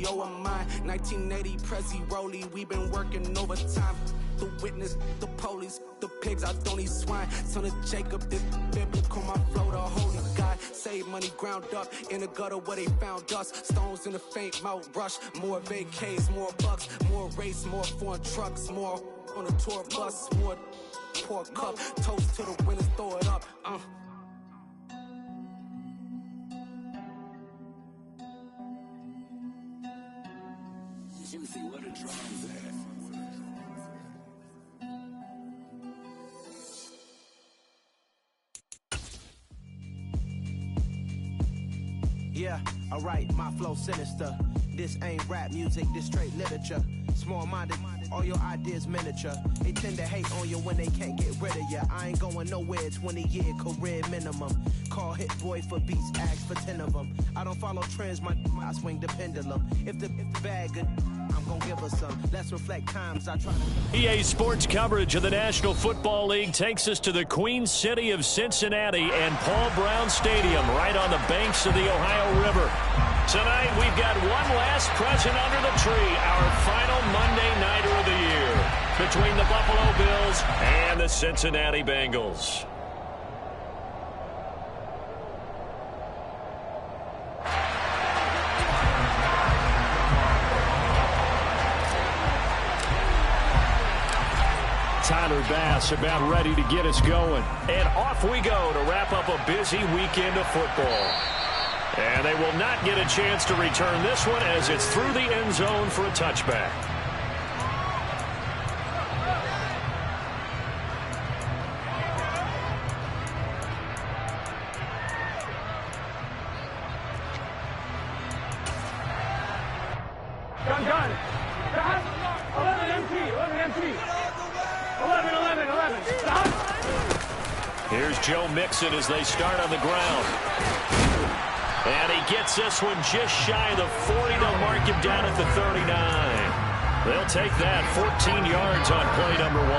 CEO of mine. 1980 Prezi Rolly, we been working overtime. The witness, the police, the pigs, I don't eat swine. Son of Jacob, this biblical, my flow, the holy God. Save money ground up in the gutter where they found us. Stones in the faint mouth rush. More vacays, more bucks, more race, more foreign trucks, more on a tour bus, more pour cup. Toast to the winners, throw it up. Juicy, what a drums at. Yeah, alright, my flow sinister. This ain't rap music, this straight literature. Small-minded, all your ideas miniature. They tend to hate on you when they can't get rid of you. I ain't going nowhere, 20-year career minimum. Call Hit Boy for beats, ask for 10 of them. I don't follow trends, I swing the pendulum. If the bag good, I'm gonna give us some. Let's reflect times I try to... EA Sports coverage of the National Football League takes us to the Queen City of Cincinnati and Paul Brown Stadium right on the banks of the Ohio River. Tonight we've got one last present under the tree, our final Monday nighter of the year between the Buffalo Bills and the Cincinnati Bengals. Tyler Bass about ready to get us going. And off we go to wrap up a busy weekend of football. And they will not get a chance to return this one as it's through the end zone for a touchback. Gun. 11 empty. 11. Stop. Here's Joe Mixon as they start on the ground. And he gets this one just shy of the 40. They'll mark him down at the 39. They'll take that 14 yards on play number 1.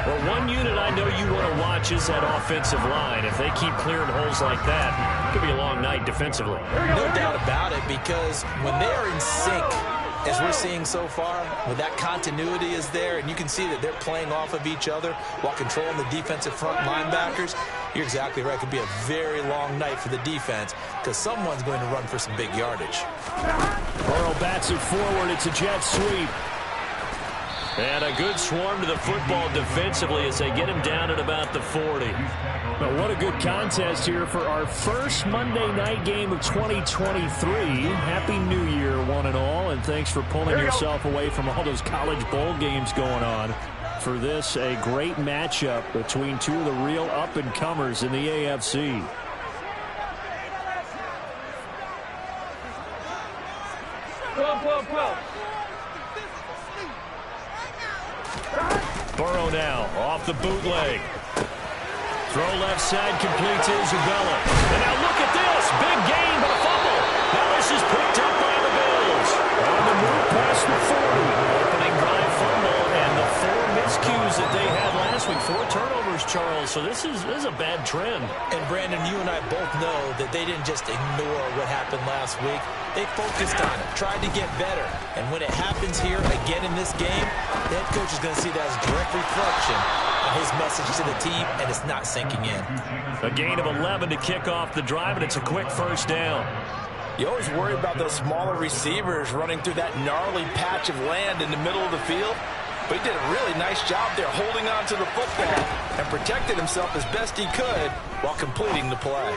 Well, one unit I know you want to watch is that offensive line. If they keep clearing holes like that, it could be a long night defensively. No doubt about it, because when they're in sync, as we're seeing so far, when that continuity is there, and you can see that they're playing off of each other while controlling the defensive front linebackers, you're exactly right. It could be a very long night for the defense because someone's going to run for some big yardage. Burrow bats it forward. It's a jet sweep. And a good swarm to the football defensively as they get him down at about the 40. But what a good contest here for our first Monday night game of 2023. Happy New Year, one and all, and thanks for pulling yourself away from all those college bowl games going on. For this, a great matchup between two of the real up-and-comers in the AFC. Burrow now off the bootleg. Throw left side, complete to Isabella. And now look at this. Big gain, but a fumble. Now this is picked up by the Bills. On the move past the 40. Opening drive fumble and the 4 miscues that they had last week. 4 turnovers, Charles. So this is a bad trend. And Brandon, you and I both know that they didn't just ignore what happened last week. They focused on it, tried to get better. And when it happens here again in this game, the head coach is going to see that as a direct reflection of his message to the team, and it's not sinking in. A gain of 11 to kick off the drive, and it's a quick first down. You always worry about those smaller receivers running through that gnarly patch of land in the middle of the field. But he did a really nice job there holding on to the football and protected himself as best he could while completing the play.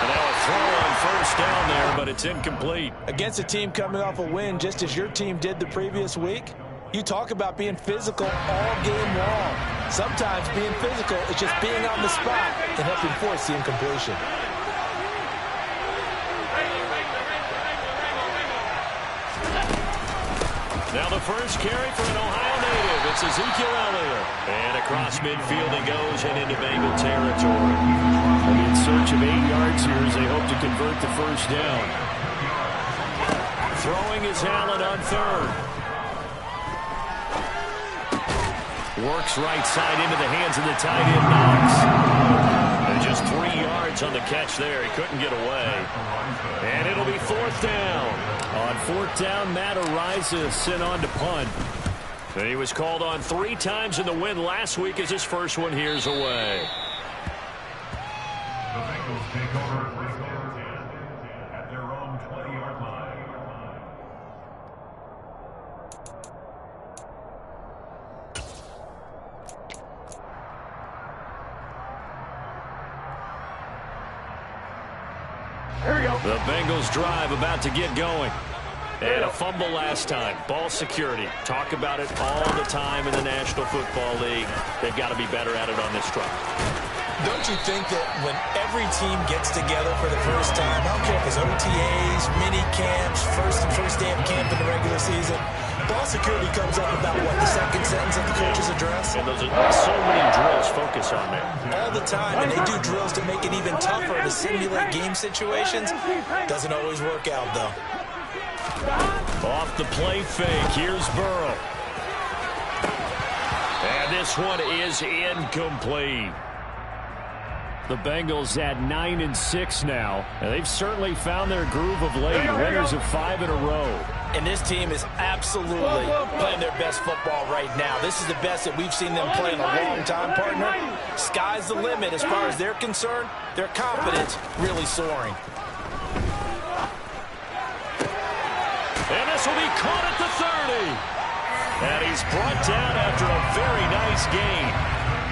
And now a throw on first down there, but it's incomplete. Against a team coming off a win, just as your team did the previous week, you talk about being physical all game long. Sometimes being physical is just being on the spot and helping force the incompletion. Now the first carry for an Ohio native. It's Ezekiel Elliott. And across midfield he goes and into Bengal territory. In search of 8 yards here as they hope to convert the first down. Throwing is Allen on third. Works right side into the hands of the tight end Knox. And just 3 yards on the catch there. He couldn't get away. And it'll be 4th down. On fourth down, Matt Ariza sent on to punt. And he was called on 3 times in the win last week as his first one here's away. The Bengals take over at their own 20-yard line. Here we go. The Bengals drive about to get going. They had a fumble last time. Ball security. Talk about it all the time in the National Football League. They've got to be better at it on this drive. Don't you think that when every team gets together for the first time, I don't care if it's OTAs, mini camps, first day of camp in the regular season, ball security comes up about, what, the second sentence of the coach's address? And those are so many drills focus on there. All the time, and they do drills to make it even tougher to simulate game situations. Doesn't always work out, though. Off the play fake, here's Burrow. And this one is incomplete. The Bengals at 9-6 now, and they've certainly found their groove of late. Winners of 5 in a row. And this team is absolutely playing their best football right now. This is the best that we've seen them play in a long time, partner. Sky's the limit as far as they're concerned. Their confidence really soaring. And this will be caught at the 30. And he's brought down after a very nice gain.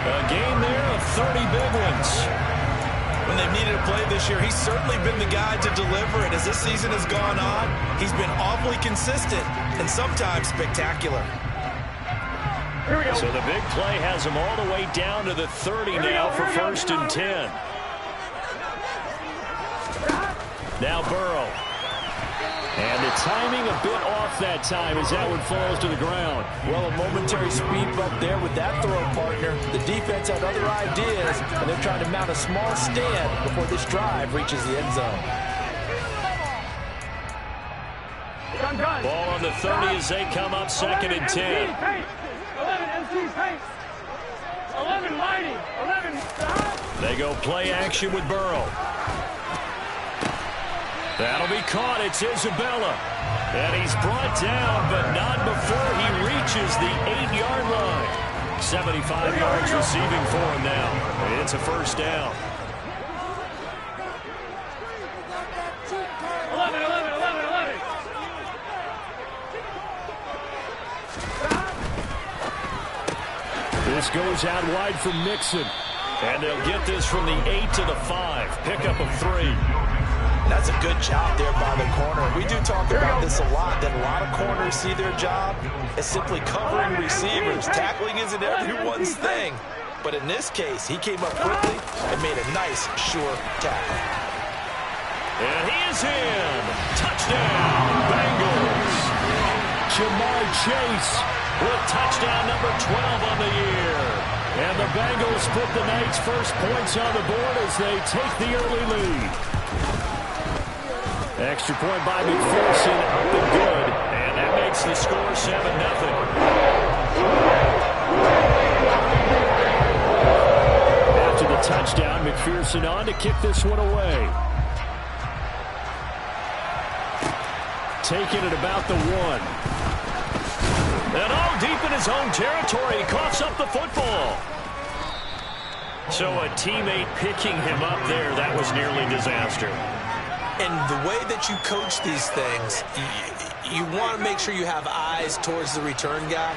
A gain there of 30 big ones. When they've needed a play this year, he's certainly been the guy to deliver. And as this season has gone on, he's been awfully consistent and sometimes spectacular. Here we go. So the big play has him all the way down to the 30 now for 1st and 10. Now Burrow. And the timing a bit off that time as that one falls to the ground. Well, a momentary speed bump there with that throw, partner. The defense had other ideas, and they're trying to mount a small stand before this drive reaches the end zone. Ball on the 30 as they come up 2nd and 10. 11 MC's paint. 11 mighty. 11. They go play action with Burrow. That'll be caught. It's Isabella. And he's brought down, but not before he reaches the 8-yard line. 75 yards receiving for him now. It's a first down. 11. This goes out wide for Mixon. And they'll get this from the 8 to the 5. Pickup of 3. That's a good job there by the corner. We do talk about this a lot, that a lot of corners see their job as simply covering receivers. Tackling isn't everyone's thing. But in this case, he came up quickly and made a nice, sure tackle. And he is in. Touchdown, Bengals. Jamar Chase with touchdown number 12 on the year. And the Bengals put the night's first points on the board as they take the early lead. Extra point by McPherson, up and good, and that makes the score 7-0. After the touchdown, McPherson on to kick this one away. Taking it about the 1. And all deep in his own territory, he coughs up the football. So a teammate picking him up there, that was nearly disaster. And the way that you coach these things, you want to make sure you have eyes towards the return guy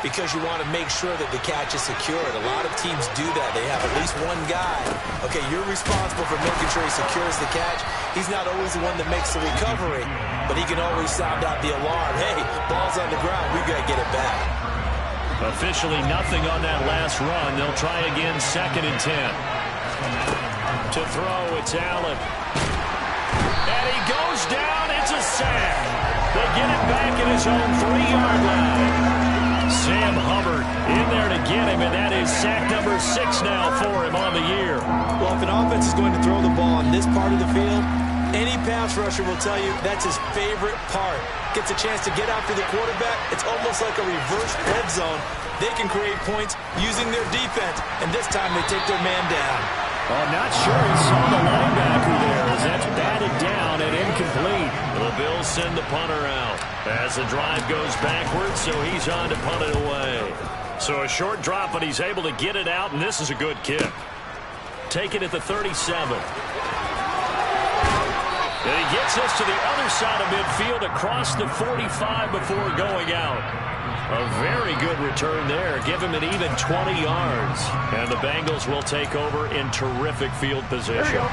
because you want to make sure that the catch is secured. A lot of teams do that. They have at least one guy. Okay, you're responsible for making sure he secures the catch. He's not always the one that makes the recovery, but he can always sound out the alarm. Hey, ball's on the ground. We've got to get it back. Officially nothing on that last run. They'll try again 2nd and 10. To throw, it's Allen. And he goes down. It's a sack. They get it back at his own 3-yard line. Sam Hubbard in there to get him, and that is sack number 6 now for him on the year. Well, if an offense is going to throw the ball on this part of the field, any pass rusher will tell you that's his favorite part. Gets a chance to get after the quarterback. It's almost like a reverse red zone. They can create points using their defense, and this time they take their man down. I'm not sure he saw the linebacker there as that's batted down and incomplete. The Bills send the punter out as the drive goes backwards, so he's on to punt it away. So a short drop, but he's able to get it out, and this is a good kick. Take it at the 37. And he gets us to the other side of midfield across the 45 before going out. A very good return there. Give him an even 20 yards. And the Bengals will take over in terrific field position.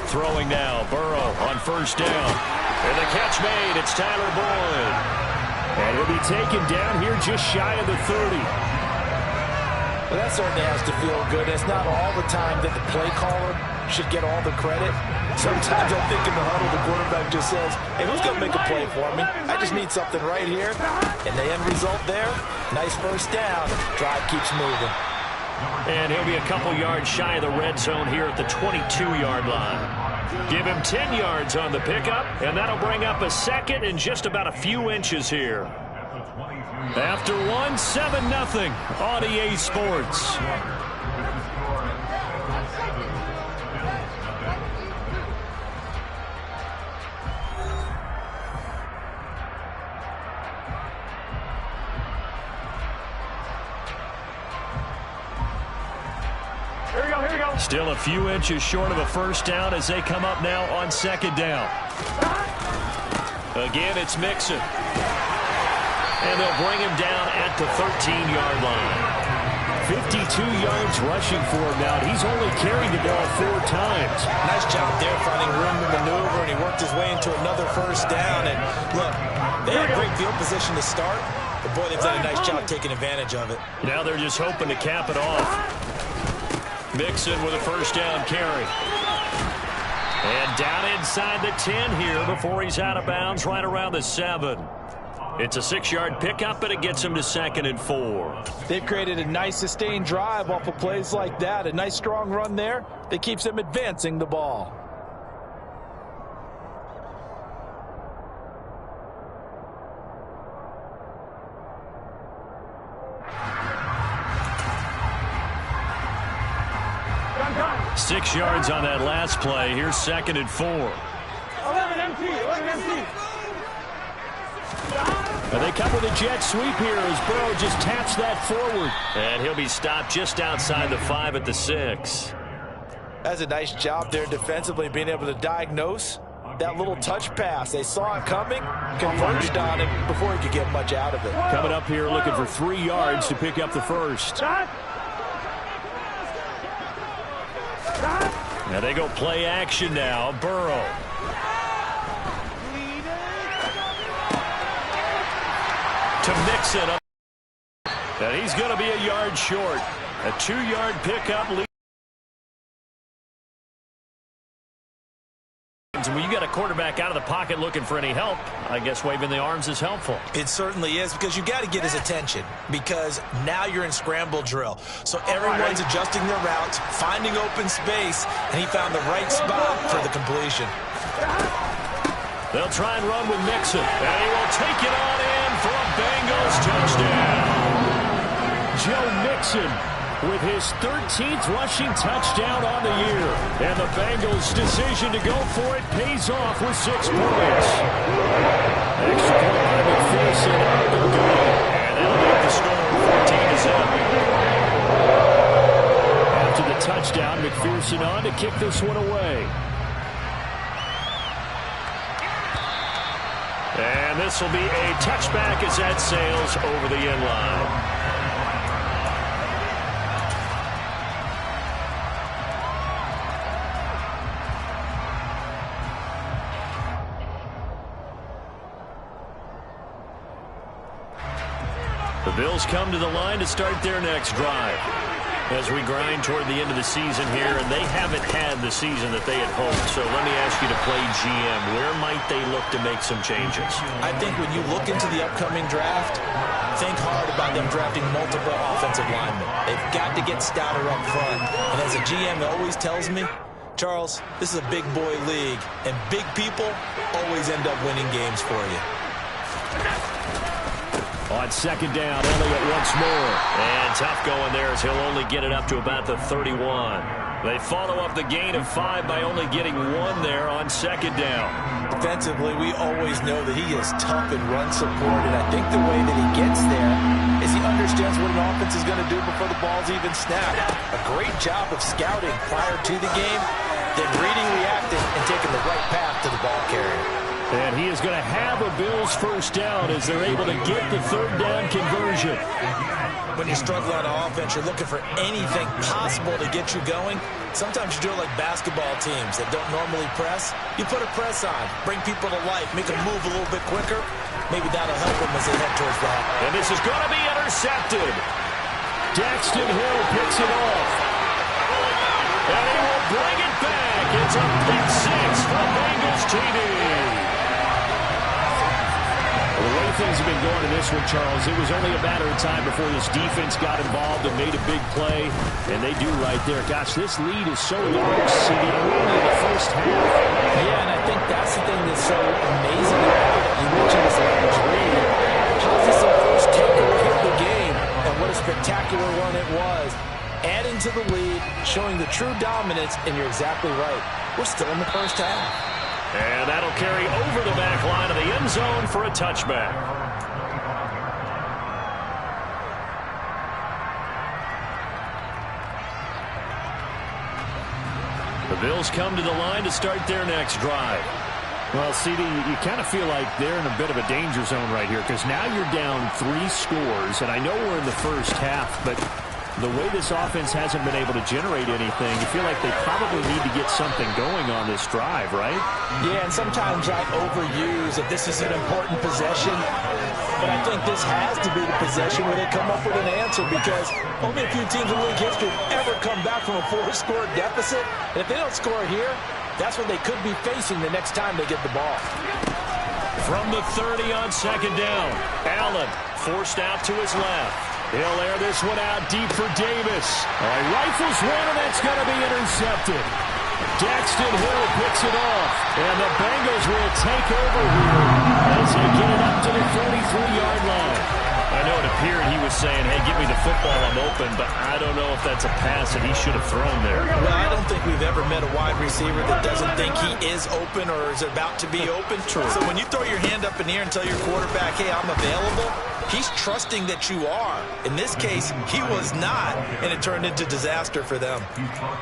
Throwing now. Burrow on first down. And the catch made. It's Tyler Boyd. And he'll be taken down here just shy of the 30. Well, that certainly has to feel good. It's not all the time that the play caller should get all the credit. Sometimes I think in the huddle, the quarterback just says, hey, who's going to make a play for me? I just need something right here. And the end result there, nice first down. Drive keeps moving. And he'll be a couple yards shy of the red zone here at the 22-yard line. Give him 10 yards on the pickup, and that'll bring up a second and just about a few inches here. After one, 7-0 on EA Sports. Here we go. Still a few inches short of a first down as they come up now on second down. Again, it's Mixon. And they'll bring him down at the 13-yard line. 52 yards rushing for him now. He's only carried the ball 4 times. Nice job there finding room to maneuver, and he worked his way into another first down. And look, they had great field position to start, but boy, they've done a nice job taking advantage of it. Now they're just hoping to cap it off. Mixon with a first down carry. And down inside the 10 here before he's out of bounds right around the 7. It's a 6-yard pickup, and it gets him to 2nd and 4. They've created a nice sustained drive off of plays like that. A nice strong run there that keeps them advancing the ball. Done. 6 yards on that last play. Here's 2nd and 4. 11 empty. And they come with a jet sweep here as Burrow just taps that forward. And he'll be stopped just outside the 5 at the 6. That's a nice job there defensively, being able to diagnose that little touch pass. They saw it coming, converged on it before he could get much out of it. Coming up here looking for 3 yards to pick up the first. Now they go play action now. Burrow. To Mixon up. And he's going to be a yard short. A 2-yard pickup. When you got a quarterback out of the pocket looking for any help, I guess waving the arms is helpful. It certainly is, because you got to get his attention, because now you're in scramble drill. So everyone's adjusting their routes, finding open space, and he found the right spot for the completion. They'll try and run with Mixon, and he will take it on in for a Bengals touchdown. Joe Mixon with his 13th rushing touchdown on the year. And the Bengals' decision to go for it pays off with 6 points. Extra point by McPherson. And that'll make the score 14-7. After the touchdown, McPherson on to kick this one away. And this will be a touchback as that sails over the end line. The Bills come to the line to start their next drive. As we grind toward the end of the season here, and they haven't had the season that they had hoped. So let me ask you to play GM. Where might they look to make some changes? I think when you look into the upcoming draft, think hard about them drafting multiple offensive linemen. They've got to get stouter up front. And as a GM always tells me, Charles, this is a big boy league, and big people always end up winning games for you. On second down, Elliott once more. And tough going there as he'll only get it up to about the 31. They follow up the gain of 5 by only getting 1 there on second down. Defensively, we always know that he is tough in run support, and I think the way that he gets there is he understands what an offense is going to do before the ball's even snapped. A great job of scouting prior to the game, then reading, reacting, and taking the right path to the ball carrier. And he is going to have a Bills first down as they're able to get the third down conversion. When you struggle on offense, you're looking for anything possible to get you going. Sometimes you do it like basketball teams that don't normally press. You put a press on, bring people to life, make them move a little bit quicker. Maybe that'll help them as they head towards that. And this is going to be intercepted. Daxton Hill picks it off. And he will bring it back. It's a pick 6 for Bengals TV. The way things have been going in this one, Charles, it was only a matter of time before this defense got involved and made a big play, and they do right there. Gosh, this lead is so large, CD, only in the first half. Yeah, and I think that's the thing that's so amazing about it. You mentioned this large lead. How's this a first takeaway of the game? And what a spectacular run it was. Adding to the lead, showing the true dominance, and you're exactly right. We're still in the first half. And that'll carry over the back line of the end zone for a touchback. The Bills come to the line to start their next drive. Well, CD, you kind of feel like they're in a bit of a danger zone right here because now you're down 3 scores, and I know we're in the first half, but the way this offense hasn't been able to generate anything, you feel like they probably need to get something going on this drive, right? Yeah, and sometimes I overuse that this is an important possession, but I think this has to be the possession where they come up with an answer because only a few teams in league history have ever come back from a 4-score deficit. And if they don't score here, that's what they could be facing the next time they get the ball. From the 30 on second down, Allen forced out to his left. He'll air this one out deep for Davis. Rifles one, and that's going to be intercepted. Daxton Hill picks it off, and the Bengals will take over here as they get it up to the 43-yard line. I know it appeared he was saying, hey, give me the football, I'm open, but I don't know if that's a pass that he should have thrown there. Well, I don't think we've ever met a wide receiver that doesn't think he is open or is about to be open. True. So when you throw your hand up in the air and tell your quarterback, hey, I'm available, he's trusting that you are. In this case, he was not, and it turned into disaster for them.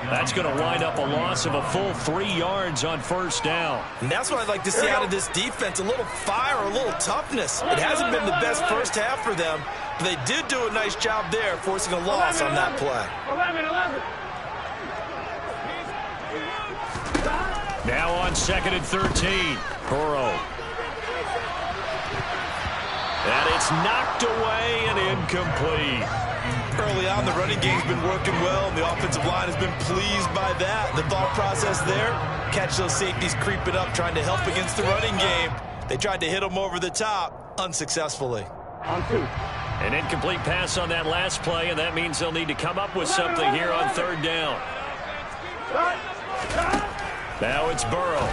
That's going to wind up a loss of a full 3 yards on first down. And that's what I'd like to see out of this defense, a little fire, a little toughness. It hasn't been the best first half for them, but they did do a nice job there, forcing a loss on that play. 11. Now on second and 13, Burrow. And it's knocked away and incomplete. Early on, the running game's been working well, and the offensive line has been pleased by that. The thought process there, catch those safeties creeping up, trying to help against the running game. They tried to hit them over the top, unsuccessfully. On 2. An incomplete pass on that last play, and that means they'll need to come up with something here on third down. Now it's Burrow.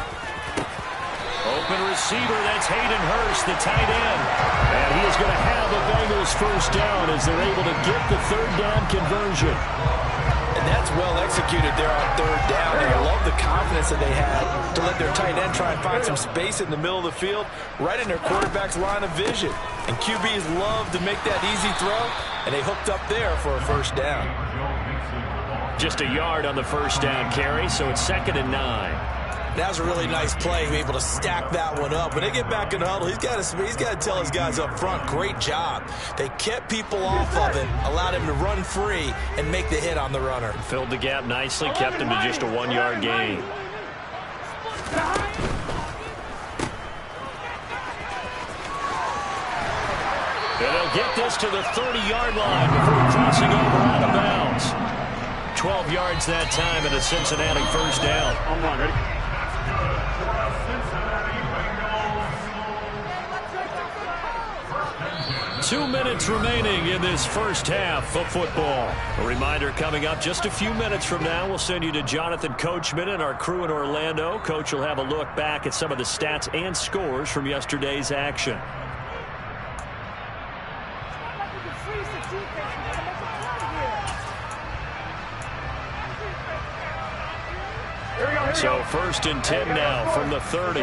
Open receiver, that's Hayden Hurst, the tight end. And he is going to have a Bengals first down as they're able to get the third down conversion. And that's well executed there on third down. And I love the confidence that they had to let their tight end try and find some space in the middle of the field, right in their quarterback's line of vision. And QBs love to make that easy throw, and they hooked up there for a first down. Just a yard on the first down carry, so it's 2nd and 9. That was a really nice play, able to stack that one up. When they get back in the huddle, he's got to tell his guys up front, great job. They kept people off of him, allowed him to run free and make the hit on the runner. Filled the gap nicely, kept him to just a 1-yard gain. And they'll get this to the 30-yard line before crossing over out of bounds. 12 yards that time and a Cincinnati first down. On 1, ready? 2 minutes remaining in this first half of football. A reminder coming up just a few minutes from now. We'll send you to Jonathan Coachman and our crew in Orlando. Coach will have a look back at some of the stats and scores from yesterday's action. So 1st and 10 now from the 30.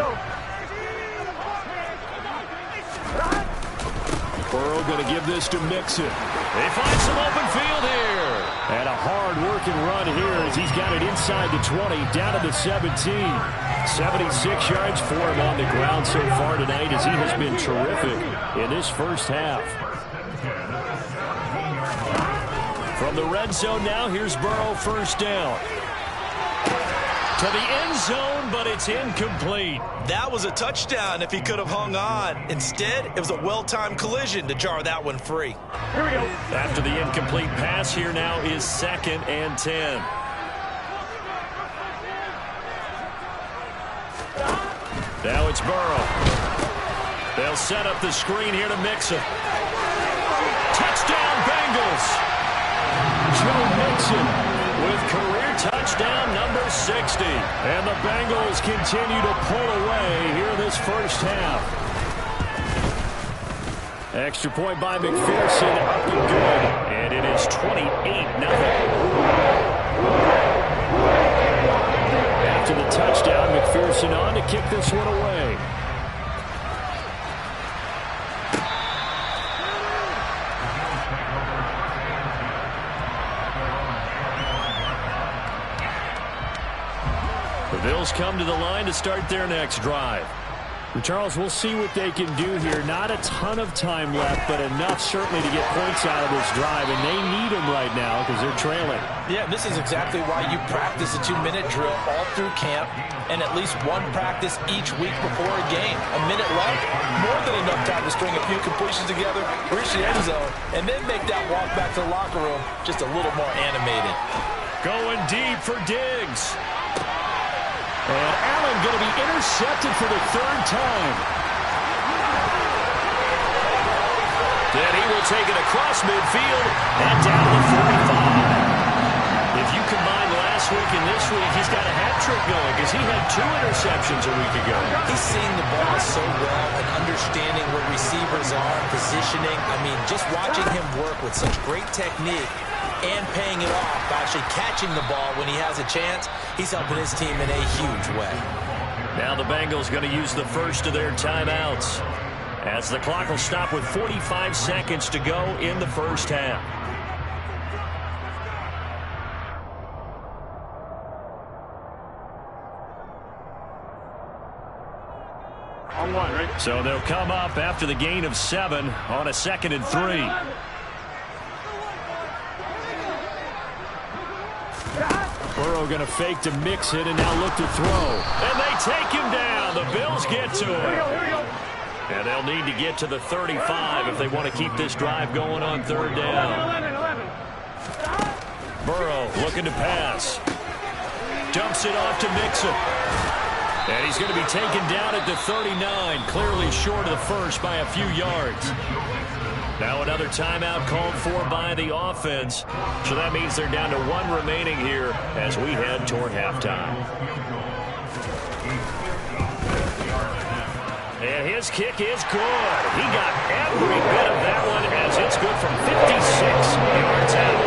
Burrow going to give this to Mixon. They find some open field here. And a hard-working run here as he's got it inside the 20, down to the 17. 76 yards for him on the ground so far tonight as he has been terrific in this first half. From the red zone now, here's Burrow, 1st down. To the end zone, but it's incomplete. That was a touchdown if he could have hung on. Instead, it was a well-timed collision to jar that one free. Here we go. After the incomplete pass, here now is 2nd and 10. Now it's Burrow. They'll set up the screen here to Mixon. Touchdown, Bengals. Joe Mixon with career touchdown number 60. And the Bengals continue to pull away here this first half. Extra point by McPherson, up and good. And it is 28-0. After the touchdown, McPherson on to kick this one away. The Bills come to the line to start their next drive. Charles, we'll see what they can do here. Not a ton of time left, but enough certainly to get points out of this drive, and they need them right now because they're trailing. Yeah, this is exactly why you practice a 2-minute drill all through camp and at least one practice each week before a game. A minute left, more than enough time to string a few completions together, reach the end zone, and then make that walk back to the locker room just a little more animated. Going deep for Diggs. And Allen going to be intercepted for the 3rd time. Then he will take it across midfield and down to 45. If you combine last week and this week, he's got a hat trick going because he had 2 interceptions a week ago. He's seeing the ball so well and understanding where receivers are, positioning. I mean, just watching him work with such great technique and paying it off by actually catching the ball when he has a chance, he's helping his team in a huge way. Now the Bengals going to use the first of their timeouts as the clock will stop with 45 seconds to go in the first half. On 1, right? So they'll come up after the gain of 7 on a 2nd and 3. Burrow going to fake to Mixon and now look to throw. And they take him down. The Bills get to him. Here we go. And they'll need to get to the 35 if they want to keep this drive going on 3rd down. 11. Burrow looking to pass. Dumps it off to Mixon. And he's going to be taken down at the 39, clearly short of the first by a few yards. Now another timeout called for by the offense. So that means they're down to 1 remaining here as we head toward halftime. And his kick is good. He got every bit of that one as it's good from 56 yards out.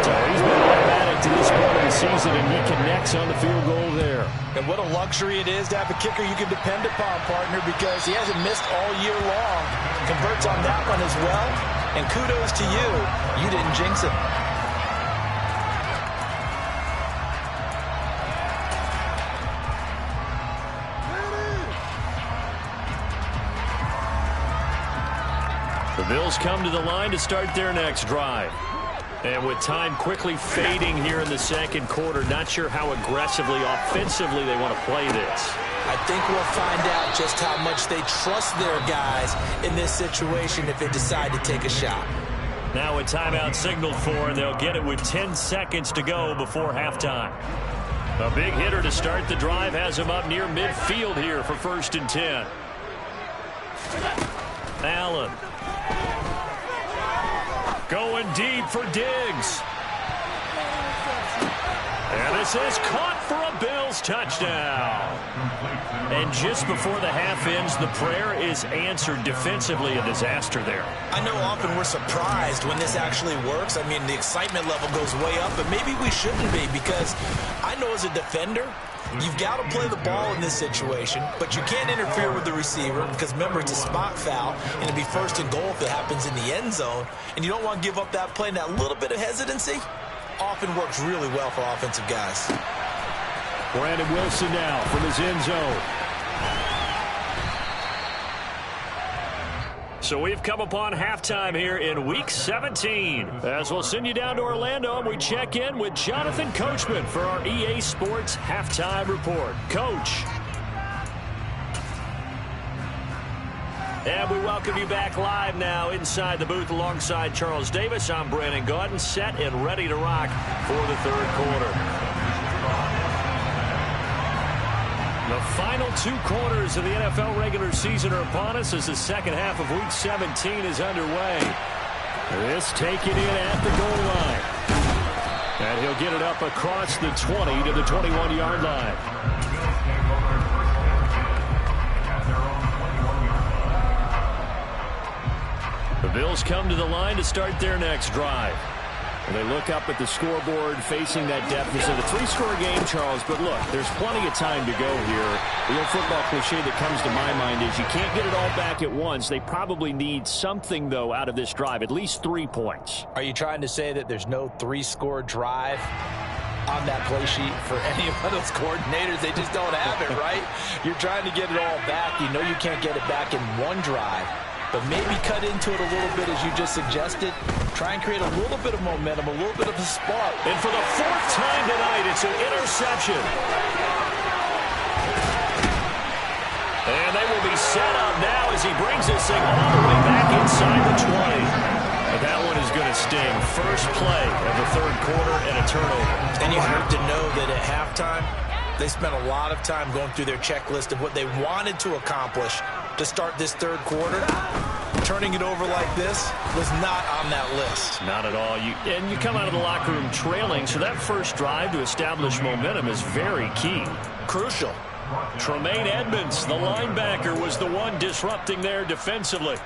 So he's been automatic to this point of the season, and he connects on the field goal there. And what a luxury it is to have a kicker you can depend upon, partner, because he hasn't missed all year long. Converts on that one as well. And kudos to you. You didn't jinx him. The Bills come to the line to start their next drive. And with time quickly fading here in the 2nd quarter, not sure how aggressively, offensively they want to play this. I think we'll find out just how much they trust their guys in this situation if they decide to take a shot. Now a timeout signaled for, and they'll get it with 10 seconds to go before halftime. A big hitter to start the drive has him up near midfield here for 1st and 10. Allen. Going deep for Diggs. And This is caught for a Bills touchdown. And just before the half ends, the prayer is answered. Defensively, a disaster there. I know often we're surprised when this actually works. I mean, the excitement level goes way up, but maybe we shouldn't be, because I know as a defender, you've got to play the ball in this situation, but you can't interfere with the receiver because, remember, it's a spot foul, and it'd be first and goal if it happens in the end zone, and you don't want to give up that play. And that little bit of hesitancy often works really well for offensive guys. Brandon Wilson now from his end zone. So we've come upon halftime here in Week 17. As we'll send you down to Orlando, and we check in with Jonathan Coachman for our EA Sports Halftime Report. Coach. And we welcome you back live now inside the booth alongside Charles Davis. I'm Brandon Gaudin, set and ready to rock for the third quarter. The final 2 quarters of the NFL regular season are upon us as the second half of Week 17 is underway. This taken in at the goal line. And he'll get it up across the 20 to the 21-yard line. The Bills come to the line to start their next drive. And they look up at the scoreboard facing that deficit. A 3-score game, Charles, but look, there's plenty of time to go here. The old football cliche that comes to my mind is you can't get it all back at once. They probably need something, though, out of this drive, at least 3 points. Are you trying to say that there's no 3-score drive on that play sheet for any of those coordinators? They just don't have it, right? You're trying to get it all back. You know you can't get it back in one drive, but maybe cut into it a little bit as you just suggested. Try and create a little bit of momentum, a little bit of a spark. And for the 4th time tonight, it's an interception. And they will be set up now as he brings this thing all the way back inside the 20. But that one is going to sting. First play of the third quarter and a turnover. And you have to know that at halftime, they spent a lot of time going through their checklist of what they wanted to accomplish to start this third quarter. Turning it over like this was not on that list. Not at all. And you come out of the locker room trailing, so that first drive to establish momentum is very key. Crucial. Tremaine Edmonds, the linebacker, was the one disrupting there defensively.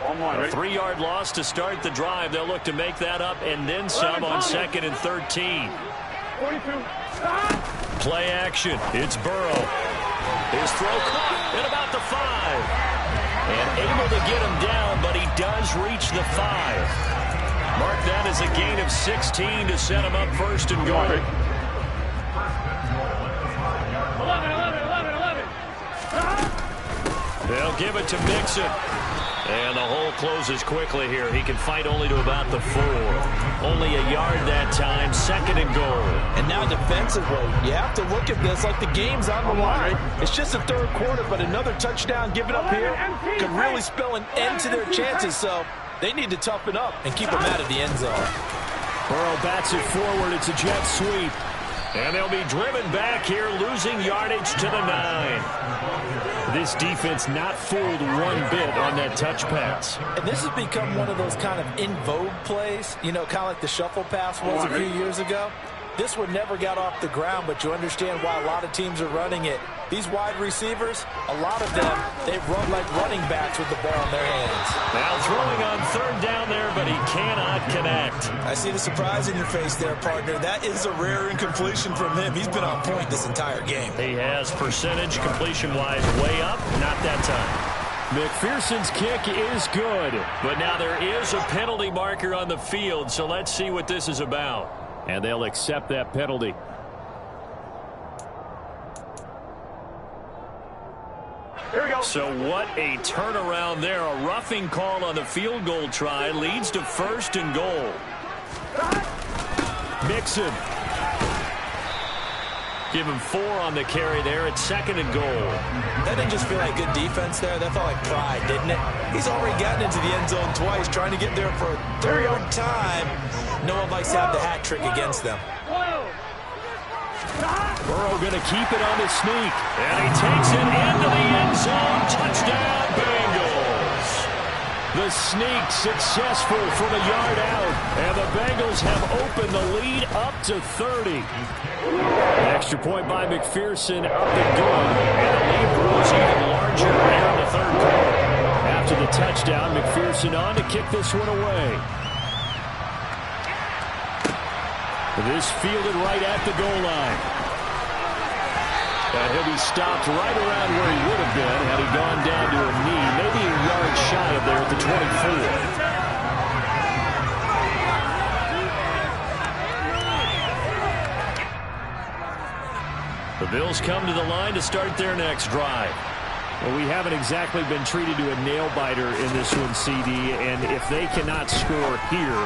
A 3-yard loss to start the drive. They'll look to make that up and then some on 2nd and 13. 42. Play action. It's Burrow. His throw caught at about the 5. And able to get him down, but he does reach the 5. Mark that as a gain of 16 to set him up first and goal. 11. They'll give it to Mixon. And the hole closes quickly here. He can fight only to about the 4. Only a yard that time, 2nd and goal. And now defensively, you have to look at this like the game's on the line. It's just the third quarter, but another touchdown given up here could really spell an end to their chances. So they need to toughen up and keep them out of the end zone. Burrow bats it forward. It's a jet sweep. And they'll be driven back here, losing yardage to the 9. This defense not fooled one bit on that touch pass. And this has become one of those kind of in vogue plays, you know, kind of like the shuffle pass was a few years ago. This one never got off the ground, but you understand why a lot of teams are running it. These wide receivers, a lot of them, they run like running backs with the ball in their hands. Now throwing on 3rd down there, but he cannot connect. I see the surprise in your face there, partner. That is a rare incompletion from him. He's been on point this entire game. He has percentage completion-wise way up, not that time. McPherson's kick is good, but now there is a penalty marker on the field, so let's see what this is about. And they'll accept that penalty. Here we go. So what a turnaround there. A roughing call on the field goal try leads to 1st and goal. Mixon. Give him 4 on the carry there at 2nd and goal. That didn't just feel like good defense there. That felt like pride, didn't it? He's already gotten into the end zone twice, trying to get there for a 3rd time. No one likes to have the hat trick against them. Burrow going to keep it on his sneak. And he takes it into the end zone. Touchdown, Bengals. The sneak successful from a yard out. And the Bengals have opened the lead up to 30. An extra point by McPherson up and good. And the lead grows even larger here in the third quarter. After the touchdown, McPherson on to kick this one away. This fielded right at the goal line. And he'll be stopped right around where he would have been had he gone down to a knee, maybe a yard shy of there at the 24. The Bills come to the line to start their next drive. Well, we haven't exactly been treated to a nail-biter in this one, CD, and if they cannot score here,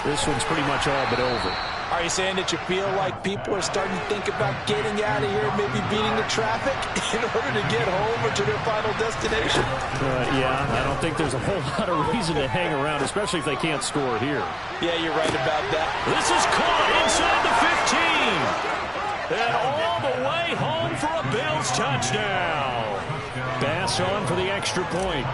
this one's pretty much all but over. Are you saying that you feel like people are starting to think about getting out of here, maybe beating the traffic in order to get home or to their final destination? Yeah, I don't think there's a whole lot of reason to hang around, especially if they can't score here. Yeah, you're right about that. This is caught inside the 15. And all the way home for a Bills touchdown. Bass on for the extra point.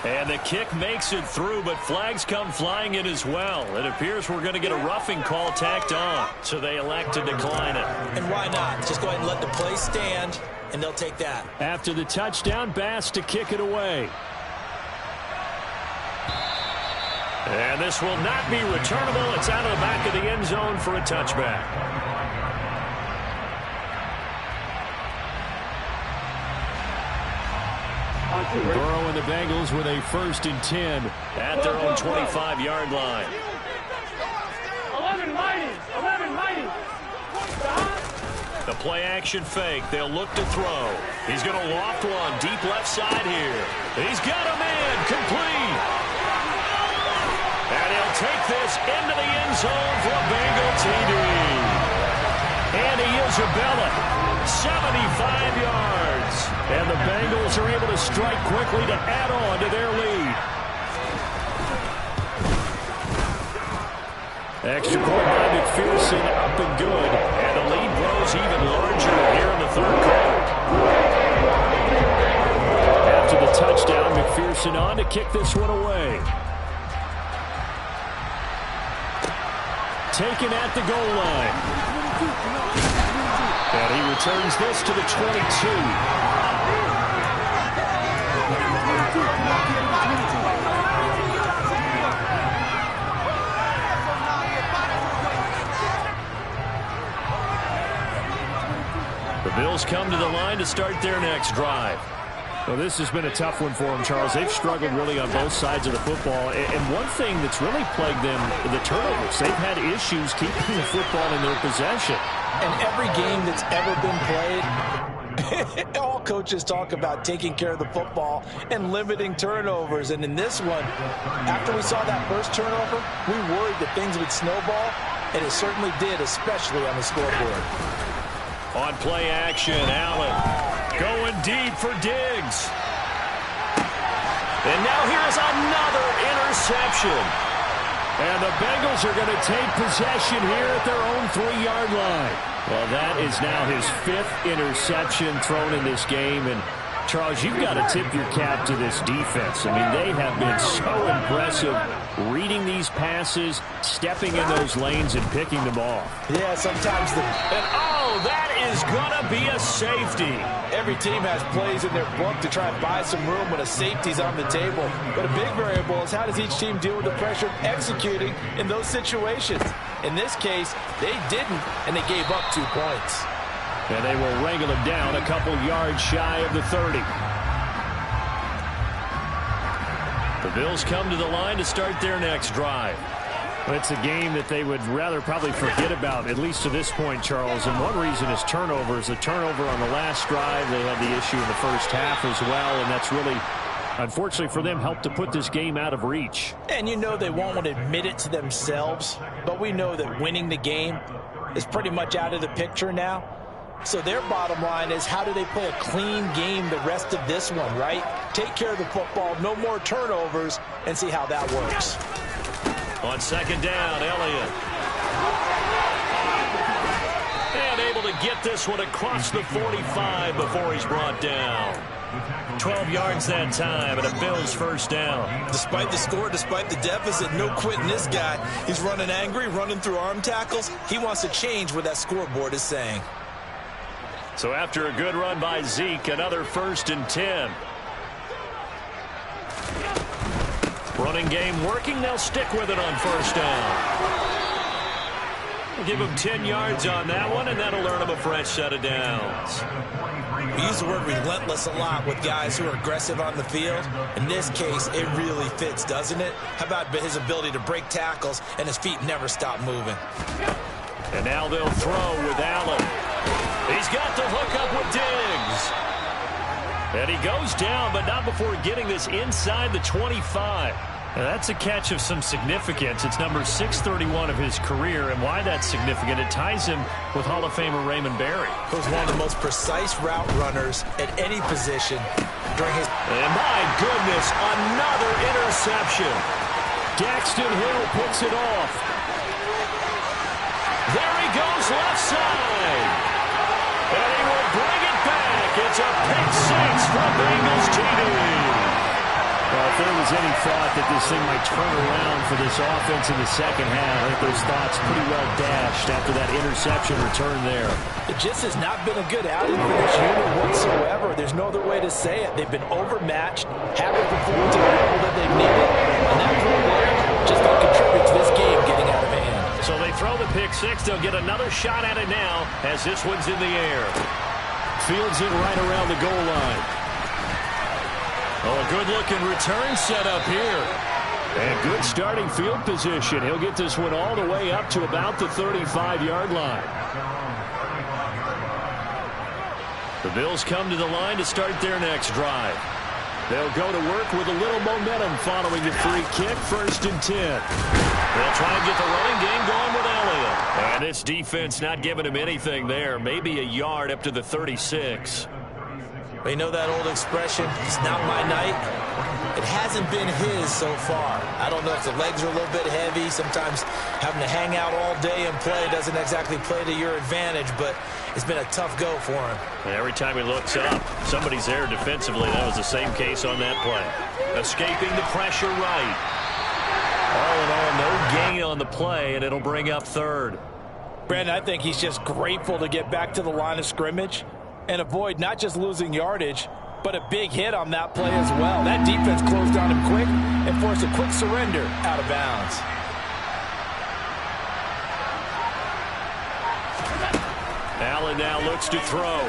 And the kick makes it through, but flags come flying in as well. It appears we're going to get a roughing call tacked on, so they elect to decline it. And why not? Just go ahead and let the play stand, and they'll take that. After the touchdown, Bass to kick it away. And this will not be returnable. It's out of the back of the end zone for a touchback. Burrow and the Bengals with a 1st and 10 at their own 25-yard line. 11 mighty. The play action fake. They'll look to throw. He's going to loft one deep left side here. He's got a man complete. And he'll take this into the end zone for a Bengal TD. Andy Isabella, 75 yards. And the Bengals are able to strike quickly to add on to their lead. Extra point by McPherson, up and good. And the lead grows even larger here in the third quarter. After the touchdown, McPherson on to kick this one away. Taken at the goal line. And he returns this to the 22. The Bills come to the line to start their next drive. Well, this has been a tough one for them, Charles. They've struggled really on both sides of the football. And one thing that's really plagued them, the turnovers. They've had issues keeping the football in their possession. And every game that's ever been played, all coaches talk about taking care of the football and limiting turnovers. And in this one, after we saw that first turnover, we worried that things would snowball, and it certainly did, especially on the scoreboard. On play action, Allen going deep for Diggs. And now here's another interception. And the Bengals are going to take possession here at their own 3-yard line. Well, that is now his 5th interception thrown in this game. And, Charles, you've got to tip your cap to this defense. I mean, they have been so impressive reading these passes, stepping in those lanes, and picking them off. Yeah, sometimes And, oh, that is going to be a safety. Every team has plays in their book to try and buy some room when a safety's on the table. But a big variable is how does each team deal with the pressure of executing in those situations. In this case, they didn't, and they gave up 2 points. And they will wrangle him down a couple yards shy of the 30. The Bills come to the line to start their next drive. It's a game that they would rather probably forget about, at least to this point, Charles. And one reason is turnovers. The turnover on the last drive, they had the issue in the first half as well, and that's really, unfortunately for them, helped to put this game out of reach. And you know they won't want to admit it to themselves, but we know that winning the game is pretty much out of the picture now. So their bottom line is, how do they play a clean game the rest of this one, right? Take care of the football, no more turnovers, and see how that works. On second down, Elliott. And able to get this one across the 45 before he's brought down. 12 yards that time, and a Bills first down. Despite the score, despite the deficit, no quitting this guy. He's running angry, running through arm tackles. He wants to change what that scoreboard is saying. So after a good run by Zeke, another 1st and 10. Running game working. They'll stick with it on 1st down. We'll give him 10 yards on that one, and that'll earn him a fresh set of downs. We use the word relentless a lot with guys who are aggressive on the field. In this case, it really fits, doesn't it? How about his ability to break tackles and his feet never stop moving? And now they'll throw with Allen. He's got the hook up with Diggs. And he goes down, but not before getting this inside the 25. Now that's a catch of some significance. It's number 631 of his career, and why that's significant, it ties him with Hall of Famer Raymond Berry. Who's one of the most precise route runners at any position during his... And my goodness, another interception. Daxton Hill picks it off. There he goes left side. And he will bring it back. It's a pick six from Bengals TD. Well, if there was any thought that this thing might turn around for this offense in the second half, I think those thoughts pretty well dashed after that interception return there. It just has not been a good outing for this unit whatsoever. There's no other way to say it. They've been overmatched, haven't performed to the level that they've needed, and that play just don't contribute to this game getting out of hand. So they throw the pick six. They'll get another shot at it now as this one's in the air. Fields it right around the goal line. Oh, a good-looking return set up here. And good starting field position. He'll get this one all the way up to about the 35-yard line. The Bills come to the line to start their next drive. They'll go to work with a little momentum following the free kick, 1st and 10. They'll try and get the running game going with Elliott. And this defense not giving him anything there. Maybe a yard up to the 36. You know that old expression, it's not my night? It hasn't been his so far. I don't know if the legs are a little bit heavy. Sometimes having to hang out all day and play doesn't exactly play to your advantage, but it's been a tough go for him. And every time he looks up, somebody's there defensively. That was the same case on that play. Escaping the pressure right. All in all, no gain on the play, and it'll bring up 3rd. Brandon, I think he's just grateful to get back to the line of scrimmage and avoid not just losing yardage, but a big hit on that play as well. That defense closed on him quick and forced a quick surrender out of bounds. Allen now looks to throw.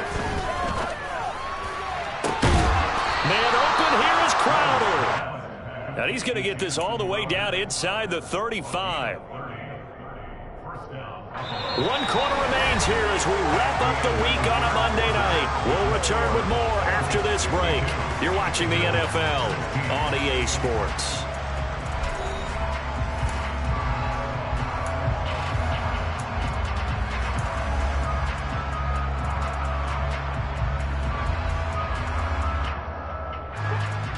Man open, here is Crowder. And he's going to get this all the way down inside the 35. 1 quarter remains here as we wrap up the week on a Monday night. We'll return with more after this break. You're watching the NFL on EA Sports.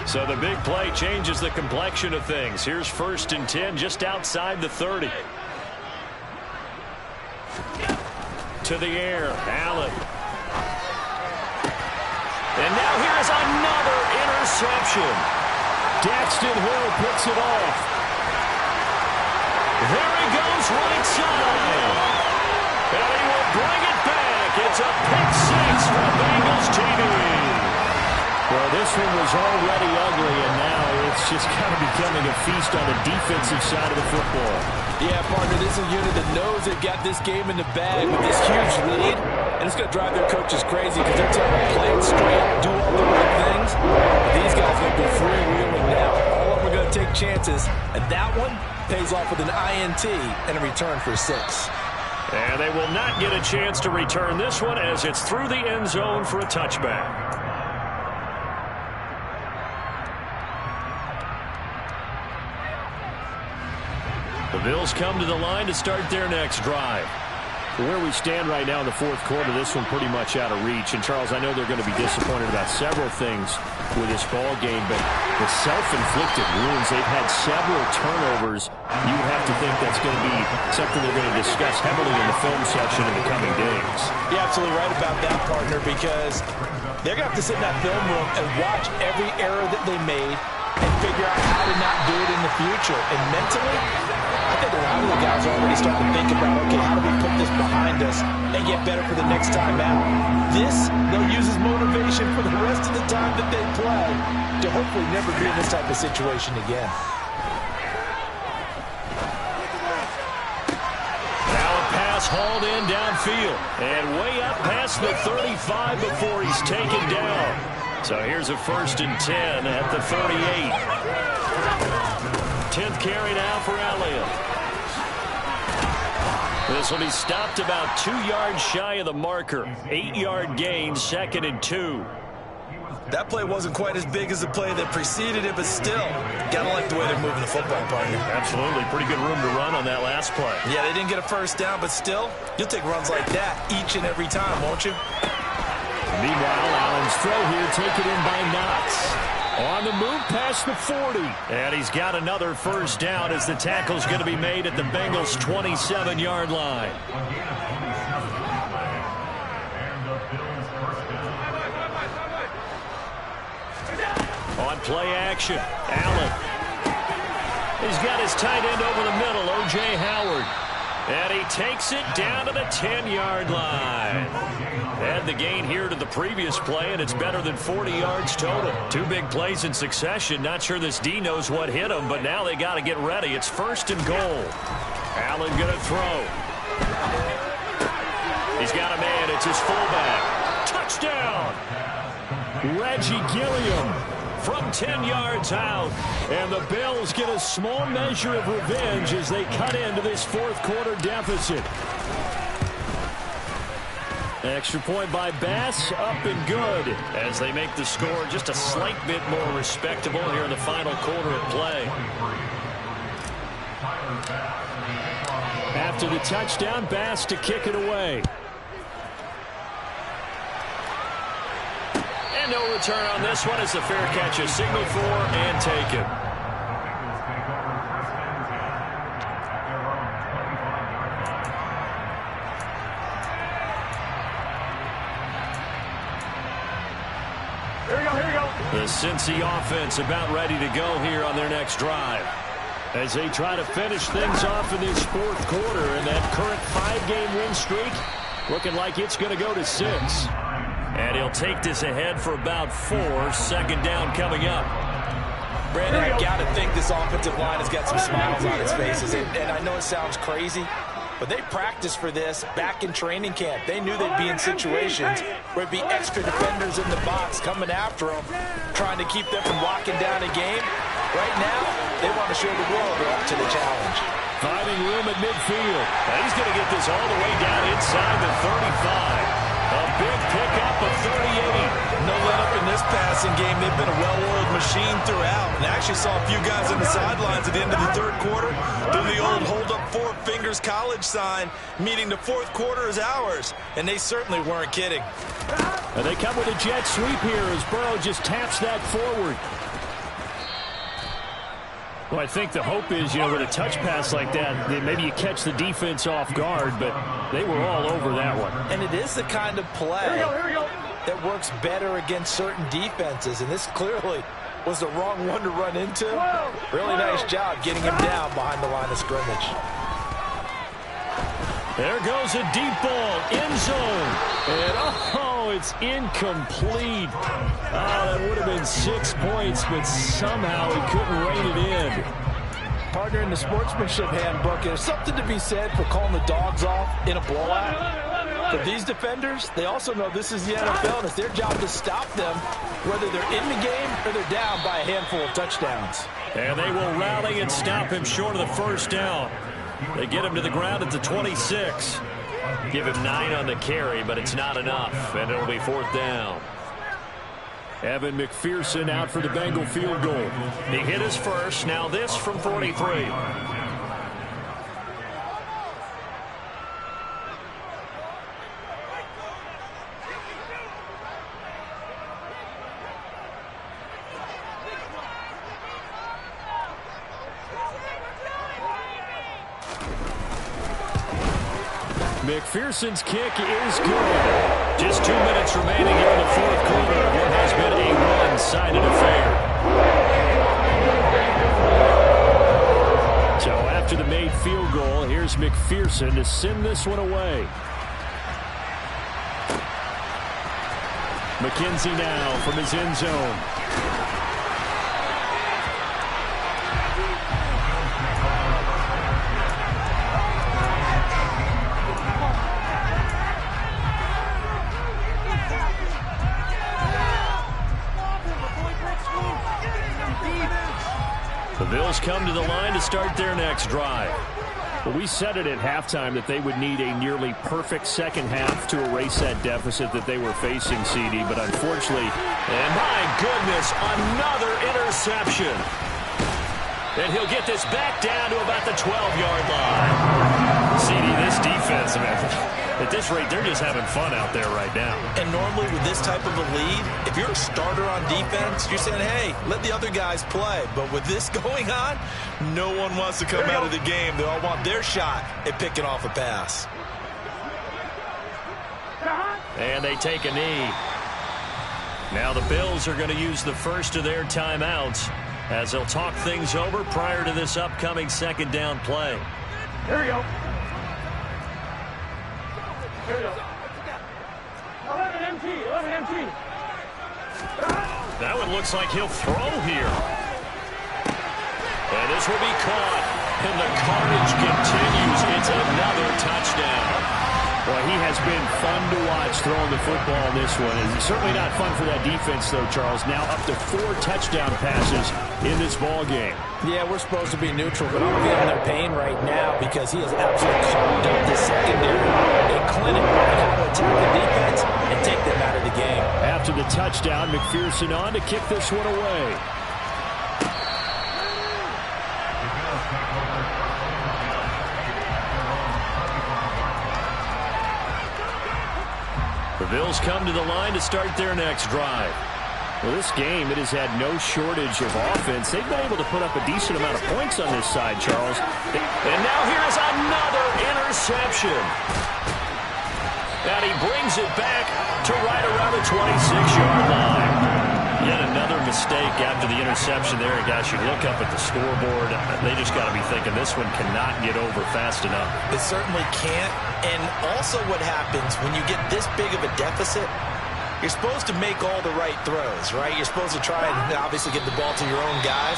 So the big play changes the complexion of things. Here's 1st and 10 just outside the 30. To the air, Allen. And now here's another interception. Daxton Hill picks it off. There he goes right side. And he will bring it back. It's a pick six for Bengals TD. Well, this one was already ugly, and now it's just kind of becoming a feast on the defensive side of the football. Yeah, partner, this is a unit that knows they've got this game in the bag with this huge lead, and it's going to drive their coaches crazy because they're telling them to play it straight, do all the right things. But these guys are going to be freewheeling now. All of them are going to take chances, and that one pays off with an INT and a return for 6. And they will not get a chance to return this one as it's through the end zone for a touchback. The Bills come to the line to start their next drive. Where we stand right now in the fourth quarter, this one pretty much out of reach. And, Charles, I know they're going to be disappointed about several things with this ball game, but the self-inflicted wounds, they've had several turnovers. You would have to think that's going to be something they're going to discuss heavily in the film section in the coming days. You're absolutely right about that, partner, because they're going to have to sit in that film room and watch every error that they made and figure out how to not do it in the future. And mentally, I think a lot of the guys are already starting to think about, okay, how do we put this behind us and get better for the next time out? This, they'll use as motivation for the rest of the time that they play to hopefully never be in this type of situation again. Now a pass hauled in downfield and way up past the 35 before he's taken down. So here's a 1st and 10 at the 38. 10th carry now for Elliott. This will be stopped about 2 yards shy of the marker. 8-yard gain, 2nd and 2. That play wasn't quite as big as the play that preceded it, but still, gotta like the way they're moving the football, partner. Absolutely. Pretty good room to run on that last play. Yeah, they didn't get a first down, but still, you'll take runs like that each and every time, won't you? Meanwhile, Allen's throw here taken in by Knox. On the move past the 40. And he's got another first down as the tackle's going to be made at the Bengals' 27-yard line. On play action, Allen. He's got his tight end over the middle, O.J. Howard. And he takes it down to the 10-yard line. Add the gain here to the previous play, and it's better than 40 yards total. 2 big plays in succession. Not sure this D knows what hit him, but now they got to get ready. It's 1st and goal. Allen going to throw. He's got a man. It's his fullback. Touchdown! Reggie Gilliam from 10 yards out. And the Bills get a small measure of revenge as they cut into this fourth quarter deficit. Extra point by Bass, up and good as they make the score just a slight bit more respectable here in the final quarter of play. After the touchdown, Bass to kick it away. And no return on this one as the fair catch is signaled for and taken. The Cincy offense about ready to go here on their next drive as they try to finish things off in this fourth quarter, and that current 5-game win streak looking like it's going to go to 6. And he'll take this ahead for about 4. 2nd down coming up. Brandon, I got to think this offensive line has got some smiles on its faces, and I know it sounds crazy, but they practiced for this back in training camp. They knew they'd be in situations where it'd be extra defenders in the box coming after them, trying to keep them from locking down a game. Right now, they want to show the world they're up to the challenge. Finding room at midfield. And he's going to get this all the way down inside the 35. A big pickup of 38. No let-up in this passing game. They've been a well-oiled machine throughout. And I actually saw a few guys on the sidelines at the end of the third quarter doing the old hold up 4 fingers college sign, meaning the fourth quarter is ours. And they certainly weren't kidding. And they come with a jet sweep here as Burrow just taps that forward. Well, I think the hope is, with a touch pass like that, maybe you catch the defense off guard, but they were all over that one. And it is the kind of play that works better against certain defenses, and this clearly was the wrong one to run into. Really nice job getting him down behind the line of scrimmage. There goes a deep ball, end zone, and it's incomplete. That would have been 6 points, but somehow he couldn't rein it in. Partner, in the sportsmanship handbook, there's something to be said for calling the dogs off in a blowout. For these defenders, they also know this is the NFL, and it's their job to stop them, whether they're in the game or they're down by a handful of touchdowns. And they will rally and stop him short of the first down. They get him to the ground at the 26. Give him 9 on the carry, but it's not enough, and it'll be 4th down. Evan McPherson out for the Bengal field goal. He hit his first, now this from 43. McPherson's kick is good. Just 2 minutes remaining here in the fourth quarter of what has been a one-sided affair. So after the made field goal, here's McPherson to send this one away. McKenzie now from his end zone. The Bills come to the line to start their next drive. Well, we said it at halftime that they would need a nearly perfect second half to erase that deficit that they were facing, CD, but unfortunately, and my goodness, another interception. And he'll get this back down to about the 12-yard line. CD, this defense, at this rate, they're just having fun out there right now. And normally with this type of a lead, if you're a starter on defense, you're saying, hey, let the other guys play. But with this going on, no one wants to come out of the game. They all want their shot at picking off a pass. And they take a knee. Now the Bills are going to use the first of their timeouts as they'll talk things over prior to this upcoming second down play. Here we go. Here we go. 11 MT, 11 MT. That one looks like he'll throw here. And this will be caught. And the carnage continues. It's another touchdown. Well, he has been fun to watch throwing the football in this one. And certainly not fun for that defense, though, Charles. Now up to 4 touchdown passes in this ball game. Yeah, we're supposed to be neutral, but I'm feeling their pain right now because he has absolutely carved up the secondary. A clinic on how to attack the defense and take them out of the game. After the touchdown, McPherson on to kick this one away. The Bills come to the line to start their next drive. Well, this game, it has had no shortage of offense. They've been able to put up a decent amount of points on this side, Charles. And now here's another interception. And he brings it back to right around the 26-yard line. Yet another mistake after the interception there. Guys, you look up at the scoreboard. They just got to be thinking this one cannot get over fast enough. It certainly can't. And also what happens when you get this big of a deficit, you're supposed to make all the right throws, right? You're supposed to try and obviously get the ball to your own guys.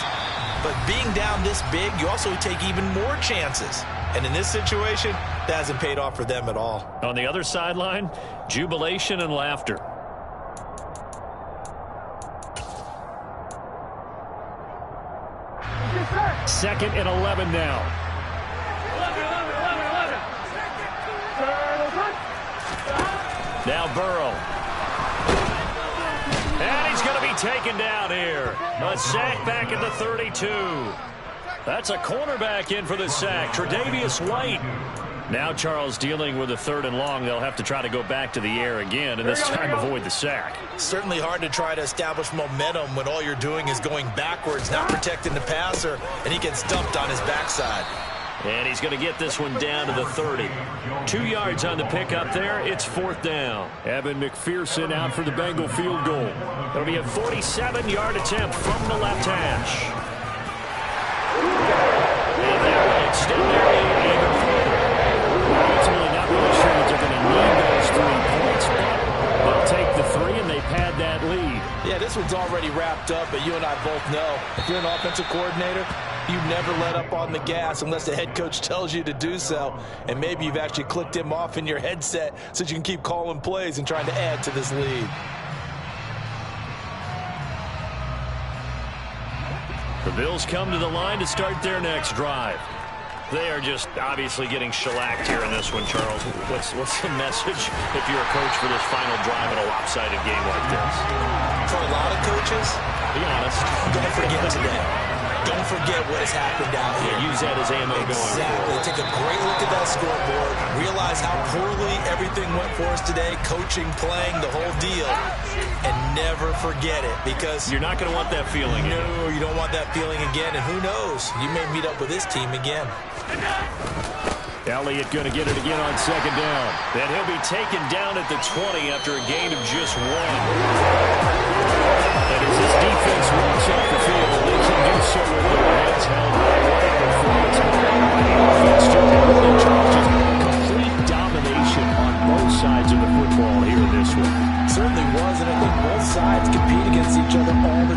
But being down this big, you also take even more chances. And in this situation, that hasn't paid off for them at all. On the other sideline, jubilation and laughter. Second and 11 now. 11. Now Burrow. And he's going to be taken down here. A sack back at the 32. That's a cornerback in for the sack, Tre'Davious White. Now Charles dealing with a 3rd and long. They'll have to try to go back to the air again, and this time avoid the sack. Certainly hard to try to establish momentum when all you're doing is going backwards, not protecting the passer, and he gets dumped on his backside. And he's going to get this one down to the 30. 2 yards on the pickup there. It's 4th down. Evan McPherson out for the Bengal field goal. It'll be a 47-yard attempt from the left hash. And that will extend their lead even further. Ultimately not really sure that they're going to need those 3 points, but they'll take the 3 and they pad that lead. Yeah, this one's already wrapped up, but you and I both know if you're an offensive coordinator, you never let up on the gas unless the head coach tells you to do so. And maybe you've actually clicked him off in your headset so you can keep calling plays and trying to add to this lead. The Bills come to the line to start their next drive. They are just obviously getting shellacked here in this one, Charles. What's the message if you're a coach for this final drive in a lopsided game like this? For a lot of coaches, be honest, don't forget today. Don't forget what has happened out here. Yeah, use that as ammo going forward. Take a great look at that scoreboard. Realize how poorly everything went for us today. Coaching, playing, the whole deal. And never forget it, because you're not going to want that feeling again. No, you don't want that feeling again. And who knows? You may meet up with this team again. Elliott going to get it again on second down. And he'll be taken down at the 20 after a gain of just 1. And as this defense walks off